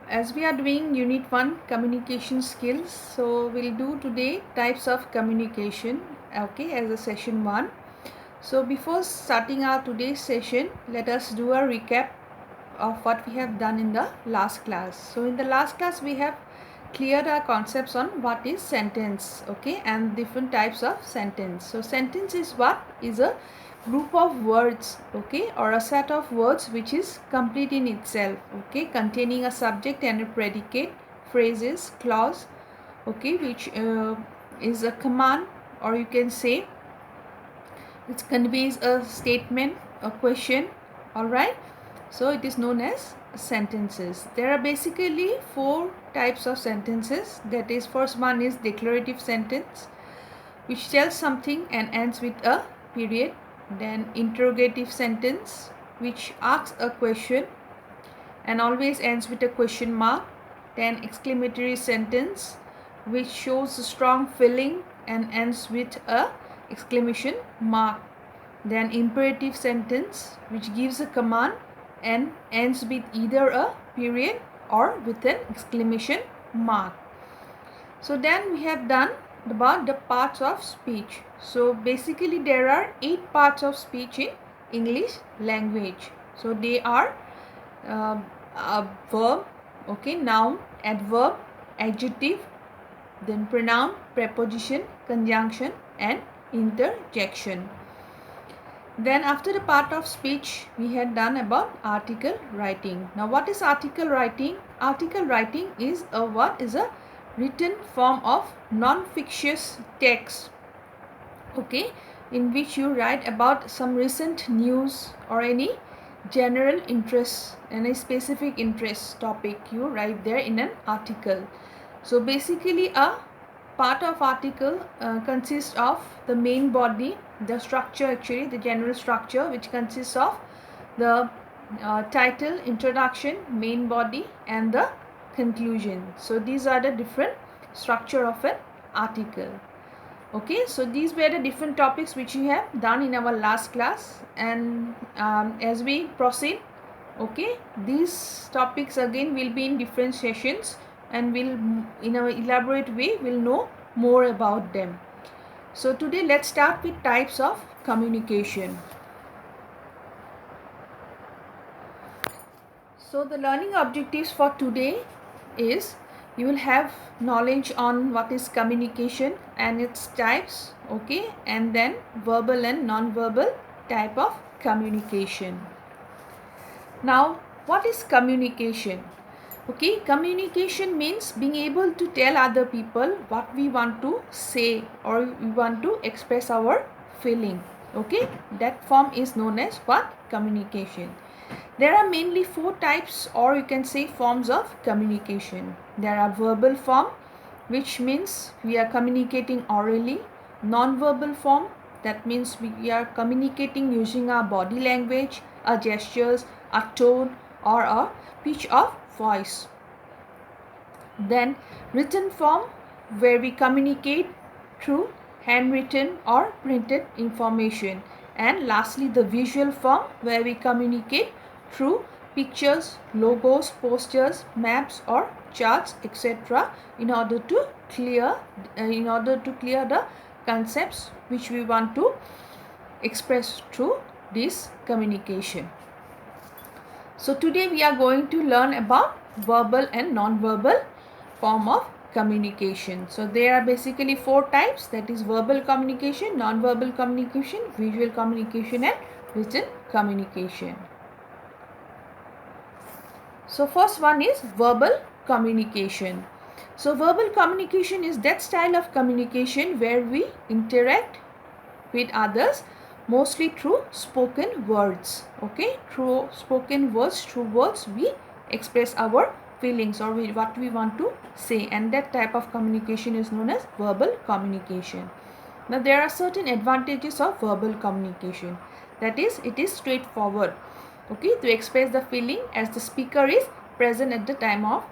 as we are doing Unit 1 communication skills, so we'll do today types of communication, okay, as a session 1. So before starting our today's session, let us do a recap of what we have done in the last class. So in the last class we have cleared our concepts on what is sentence, okay, and different types of sentence. So sentence is what is a group of words, okay, or a set of words which is complete in itself, okay, containing a subject and a predicate, phrases, clause, okay, which is a command, or you can say it conveys a statement, a question. All right, so it is known as sentences. There are basically 4 types of sentences. That is, first one is declarative sentence, which tells something and ends with a period. Then interrogative sentence, which asks a question and always ends with a question mark. Then exclamatory sentence, which shows a strong feeling and ends with a exclamation mark. Then imperative sentence, which gives a command and ends with either a period or with an exclamation mark. So then we have done about the parts of speech. So basically there are 8 parts of speech in English language. So they are a verb, okay, noun, adverb, adjective, then pronoun, preposition, conjunction and interjection. Then after the part of speech, we had done about article writing. Now what is article writing? Article writing is a written form of non-fictitious text, okay, in which you write about some recent news or any general interest, any specific interest topic, you write there in an article. So basically a part of article consists of the main body, the structure, actually the general structure, which consists of the title, introduction, main body and the conclusion. So these are the different structure of an article. Okay, so these were the different topics which we have done in our last class, and as we proceed, okay, these topics again will be in different sessions and will in an elaborate way will know more about them. So today let's start with types of communication. So the learning objectives for today is you will have knowledge on what is communication and its types, okay, and then verbal and non-verbal type of communication. Now what is communication? Okay, communication means being able to tell other people what we want to say or we want to express our feeling, okay, that form is known as what? Communication. There are mainly 4 types, or you can say forms of communication. There are verbal form, which means we are communicating orally. Non-verbal form, that means we are communicating using our body language, our gestures, our tone or our pitch of voice. Then written form, where we communicate through handwritten or printed information. And lastly the visual form, where we communicate through pictures, logos, posters, maps or charts, etc. in order to clear the concepts which we want to express through this communication. So today we are going to learn about verbal and non-verbal form of communication. So there are basically 4 types, that is verbal communication, non-verbal communication, visual communication and written communication. So first one is verbal communication. So verbal communication is that style of communication where we interact with others mostly through spoken words, okay, through spoken words, through words we express our feelings or what we want to say, and that type of communication is known as verbal communication. Now there are certain advantages of verbal communication, that is, it is straightforward, okay, to express the feeling as the speaker is present at the time of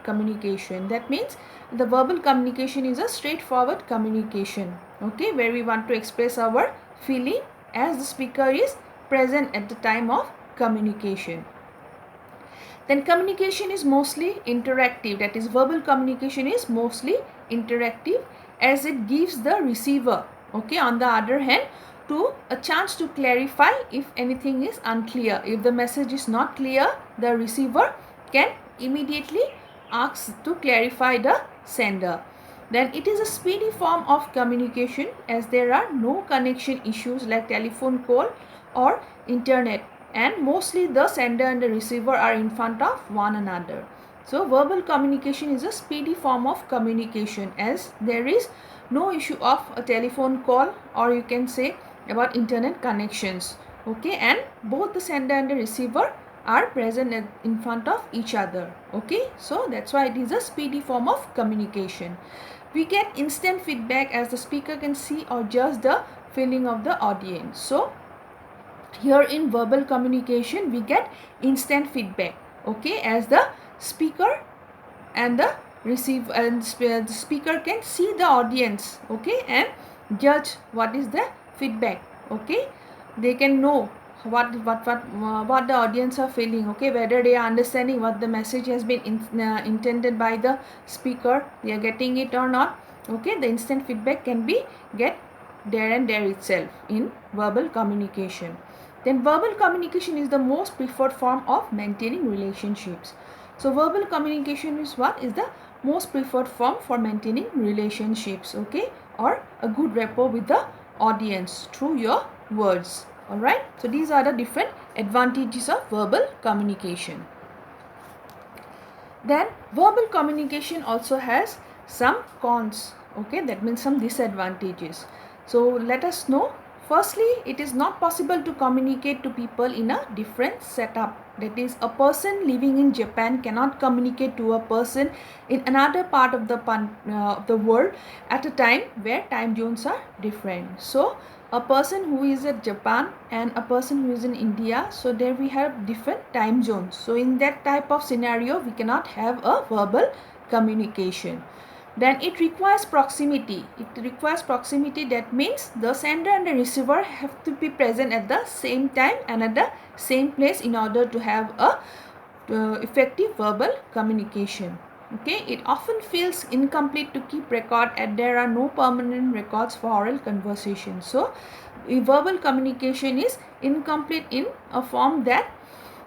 communication. That means the verbal communication is a straightforward communication, okay, where we want to express our feeling as the speaker is present at the time of communication. Then communication is mostly interactive, that is verbal communication is mostly interactive, as it gives the receiver, okay, on the other hand, to a chance to clarify if anything is unclear. If the message is not clear, the receiver can immediately ask to clarify the sender. Then it is a speedy form of communication, as there are no connection issues like telephone call or internet, and mostly the sender and the receiver are in front of one another. So verbal communication is a speedy form of communication, as there is no issue of a telephone call, or you can say about internet connections, okay, and both the sender and the receiver are present in front of each other, okay. So that's why it is a speedy form of communication. We get instant feedback, as the speaker can see or judge the feeling of the audience. So here in verbal communication we get instant feedback, okay, as the speaker and the receiver and the speaker can see the audience, okay, and judge what is the feedback, okay. They can know what the audience are feeling, okay, whether they are understanding what the message has been intended by the speaker, they are getting it or not, okay. The instant feedback can be get there and there itself in verbal communication. Then verbal communication is the most preferred form of maintaining relationships. So verbal communication is what is the most preferred form for maintaining relationships, okay, or a good rapport with the audience through your words. All right. So these are the different advantages of verbal communication. Then verbal communication also has some cons, okay, that means some disadvantages. So let us know. Firstly, it is not possible to communicate to people in a different setup. That is, a person living in Japan cannot communicate to a person in another part of the world at a time where time zones are different. So a person who is at Japan and a person who is in India, so there we have different time zones. So in that type of scenario, we cannot have a verbal communication. Then it requires proximity. It requires proximity, that means the sender and the receiver have to be present at the same time and at the same place in order to have a effective verbal communication, okay. It often feels incomplete to keep record, and there are no permanent records for oral conversation. So verbal communication is incomplete in a form that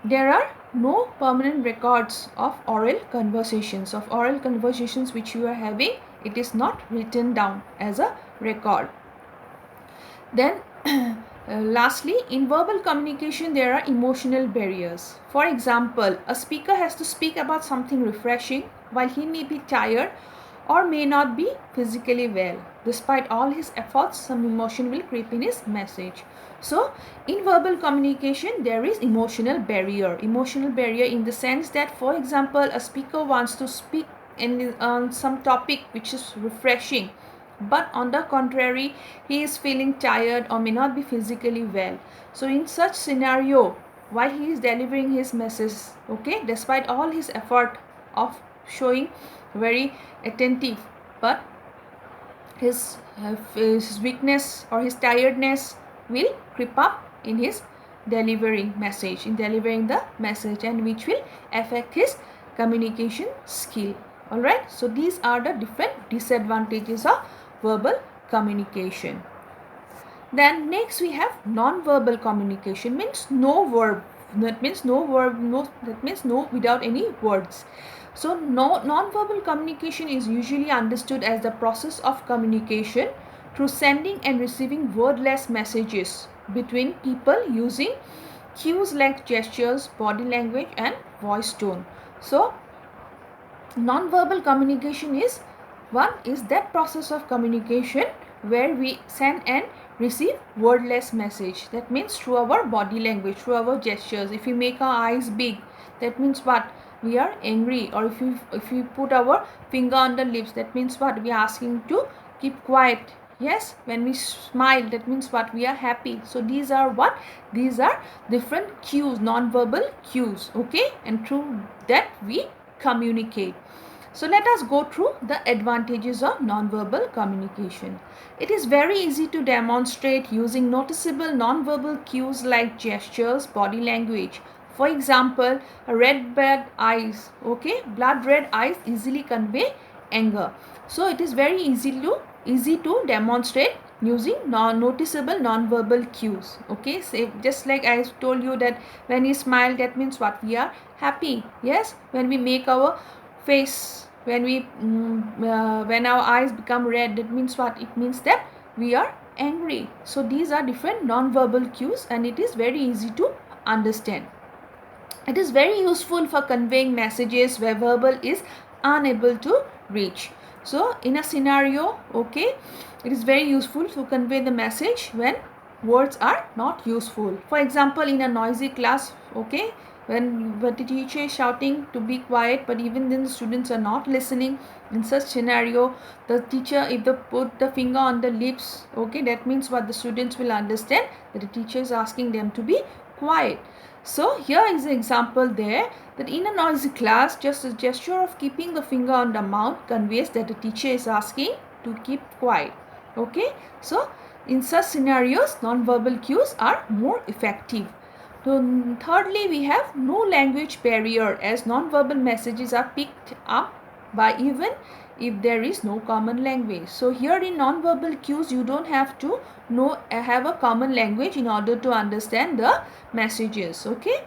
there are no permanent records of oral conversations which you are having. It is not written down as a record. Then lastly, in verbal communication there are emotional barriers. For example, a speaker has to speak about something refreshing while he may be tired or may not be physically well. Despite all his efforts, some emotion will creep in his message. So in verbal communication there is emotional barrier in the sense that, for example, a speaker wants to speak on some topic which is refreshing, but on the contrary he is feeling tired or may not be physically well. So in such scenario, while he is delivering his message, okay, despite all his effort of showing very attentive, but his weakness or his tiredness will creep up in his delivering the message, and which will affect his communication skill. All right. So these are the different disadvantages of verbal communication. Then next we have non-verbal communication, means no verb. That means no without any words. So non-verbal communication is usually understood as the process of communication through sending and receiving wordless messages between people using cues like gestures, body language and voice tone. So non-verbal communication is that process of communication where we send and receive wordless message. That means through our body language, through our gestures. If we make our eyes big, that means what? We are angry. Or if we put our finger on the lips, that means what? We are asking to keep quiet. Yes, when we smile, that means what? We are happy. So these are what? These are different cues, non-verbal cues, okay? And through that we communicate. So let us go through the advantages of non-verbal communication. It is very easy to demonstrate using noticeable non-verbal cues like gestures, body language, For example, red blood eyes, okay, blood red eyes easily convey anger. So it is very easy to demonstrate using noticeable non-verbal cues. Okay, so just like I told you that when we smile, that means what, we are happy. Yes, when we make our face, when our eyes become red, that means what, it means that we are angry. So these are different non-verbal cues, and it is very easy to understand. It is very useful for conveying messages where verbal is unable to reach. So in a scenario, okay, it is very useful to convey the message when words are not useful. For example, in a noisy class, okay, when the teacher is shouting to be quiet, but even then the students are not listening, in such scenario, the teacher, if they put the finger on the lips, okay, that means what, the students will understand that the teacher is asking them to be quiet. So here is an example there, that in a noisy class, just a gesture of keeping the finger on the mouth conveys that the teacher is asking to keep quiet. Okay, so in such scenarios, non-verbal cues are more effective. So thirdly, we have no language barrier, as non-verbal messages are picked up by even if there is no common language. So here in non-verbal cues, you don't have to have a common language in order to understand the messages. Okay.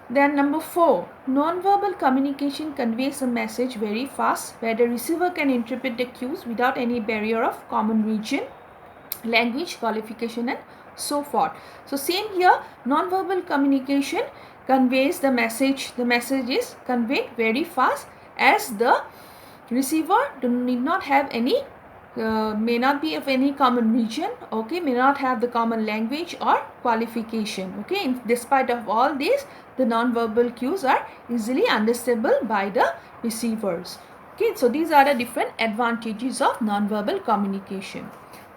Then number 4, non-verbal communication conveys a message very fast, where the receiver can interpret the cues without any barrier of common region, language, qualification, and so forth. So same here, non-verbal communication conveys the message. The message is conveyed very fast, as the receiver need not have any may not be of any common region, okay, may not have the common language or qualification. Okay, despite of all this, the non-verbal cues are easily understandable by the receivers. Okay, so these are the different advantages of non-verbal communication.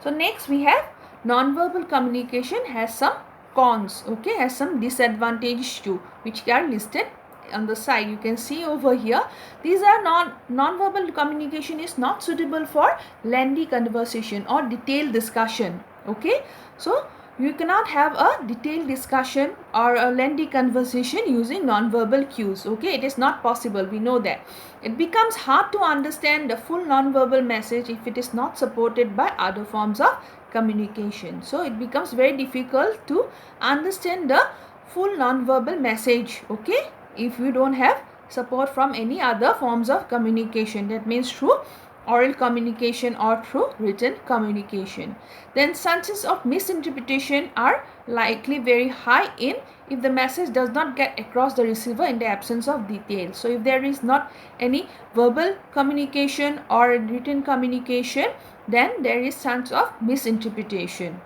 So next we have non-verbal communication has some cons, okay, has some disadvantages too, which are listed on the side. You can see over here, these are non-verbal communication is not suitable for lengthy conversation or detailed discussion. Okay, so you cannot have a detailed discussion or a lengthy conversation using non-verbal cues. Okay, it is not possible, we know that. It becomes hard to understand the full non-verbal message if it is not supported by other forms of communication. So it becomes very difficult to understand the full non-verbal message, okay, if you don't have support from any other forms of communication, that means through oral communication or through written communication. Then chances of misinterpretation are likely very high if the message does not get across the receiver in the absence of details. So if there is not any verbal communication or written communication, then there is chance of misinterpretation.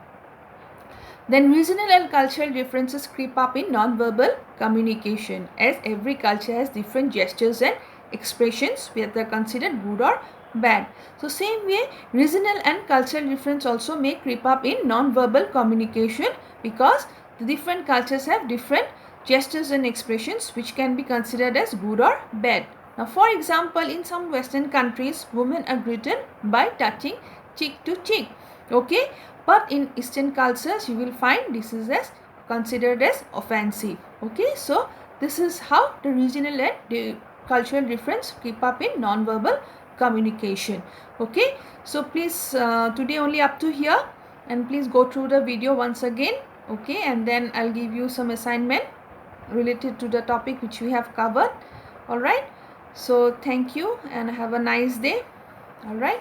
Then regional and cultural differences creep up in non-verbal communication, as every culture has different gestures and expressions, whether they are considered good or bad. So same way, regional and cultural difference also may creep up in non-verbal communication, because the different cultures have different gestures and expressions which can be considered as good or bad. Now for example, in some Western countries, women are greeted by touching cheek to cheek. Okay, but in Eastern cultures you will find this is as considered as offensive. Okay, so this is how the regional and the cultural difference keep up in non-verbal communication. Okay, so please today only up to here, and please go through the video once again. Okay, and then I'll give you some assignment related to the topic which we have covered. All right, so thank you and have a nice day. All right.